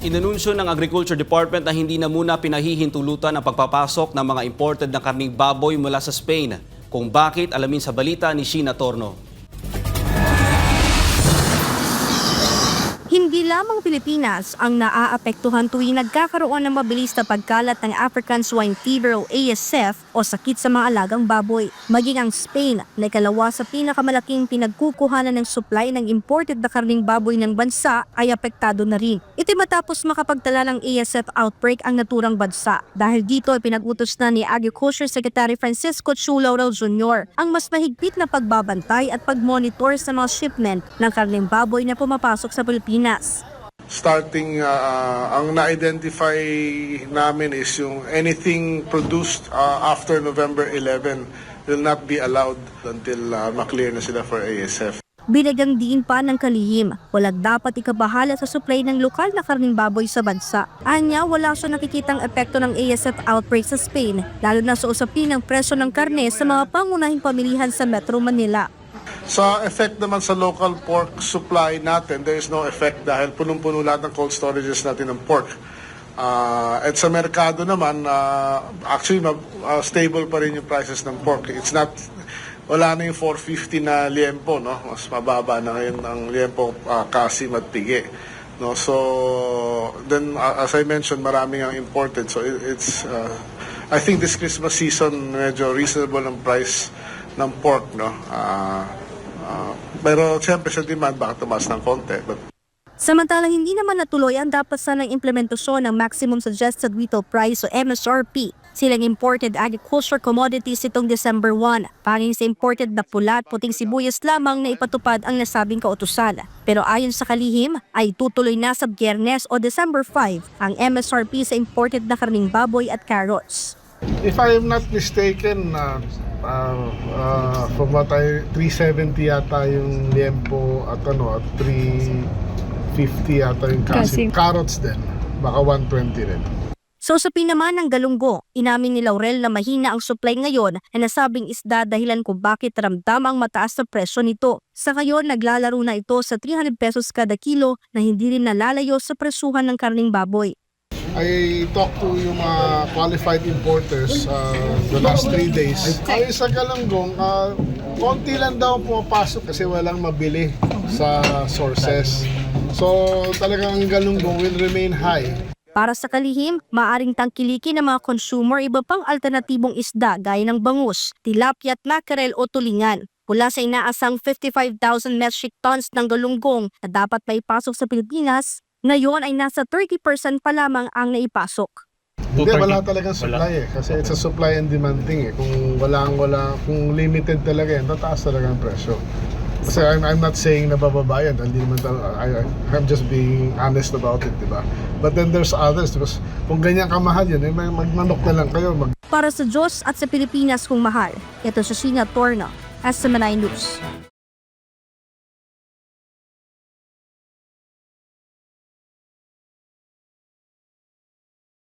Inanunsyo ng Agriculture Department na hindi na muna pinahihintulutan ang pagpapasok ng mga imported na karning baboy mula sa Spain. Kung bakit, alamin sa balita ni Sheena Torno. Hindi lamang Pilipinas ang naaapektuhan tuwing nagkakaroon ng mabilis na pagkalat ng African Swine Fever o ASF o sakit sa mga alagang baboy. Maging ang Spain na ikalawa sa pinakamalaking pinagkukuhanan ng supply ng imported na karning baboy ng bansa ay apektado na rin. Ito matapos makapagtala ng ASF outbreak ang naturang bansa. Dahil dito ay pinag-utos na ni Agriculture Secretary Francisco Chu Laurel Jr. ang mas mahigpit na pagbabantay at pagmonitor sa mga shipment ng karning baboy na pumapasok sa Pilipinas. Starting, ang na-identify namin is yung anything produced after November 11 will not be allowed until maklear na sila for ASF. Binagyang diin pa ng kalihim, walang dapat ikabahala sa supply ng lokal na karning baboy sa bansa. Anya, wala siya nakikitang epekto ng ASF outbreak sa Spain, lalo na sa usapin ng presyo ng karne sa mga pangunahing pamilihan sa Metro Manila. Sa effect naman sa local pork supply natin, there is no effect dahil punong-puno lahat ng cold storages natin ng pork. At sa merkado naman, actually stable pa rin yung prices ng pork. It's not, wala na yung 450 na liempo, no? Mas mababa na ngayon ang liempo kasim at pigi. No? So, then as I mentioned, maraming ang imported. So it's, I think this Christmas season, medyo reasonable ang price ng pork, no? Pero siyempre sa demand baka tumaas ng konti. Samantalang hindi naman natuloy ang dapat sanang implementasyon ng Maximum Suggested Retail Price o MSRP. Silang imported agriculture commodities itong December 1. Panging sa imported na pula at puting sibuyas lamang na ipatupad ang nasabing kautusan. Pero ayon sa kalihim ay tutuloy na sa Biyernes o December 5 ang MSRP sa imported na karning baboy at carrots. If I am not mistaken, from what 370 yata yung liempo at at 350 yata yung kasim. Carrots din, baka 120 rin. So sa naman ng Galunggo, inamin ni Laurel na mahina ang supply ngayon na nasabing isda dahilan kung bakit ramdam ang mataas na presyo nito. Sa ngayon, naglalaro na ito sa 300 pesos kada kilo na hindi rin nalalayo sa presyuhan ng karning baboy. I talked to yung mga qualified importers the last 3 days. Ay sa Galanggong, konti lang daw pumapasok kasi walang mabili sa sources. So talagang Galanggong will remain high. Para sa kalihim, maaring tangkilikin ng mga consumer iba pang alternatibong isda gaya ng bangus, tilapia at mackerel o tulingan. Mula sa inaasang 55,000 metric tons ng galunggong na dapat maipasok sa Pilipinas, ngayon ay nasa 30% pa lamang ang naipasok. Hindi, wala talagang supply kasi it's a supply and demand thing Kung kung limited talaga yan, tataas talaga ang presyo. Kasi I'm not saying na bababa yan, I'm just being honest about it, diba? But then there's others, because kung ganyan kamahal yan, magmanok na lang kayo. Para sa Diyos at sa Pilipinas kung mahal, ito si Sheena Torno, SMNI News.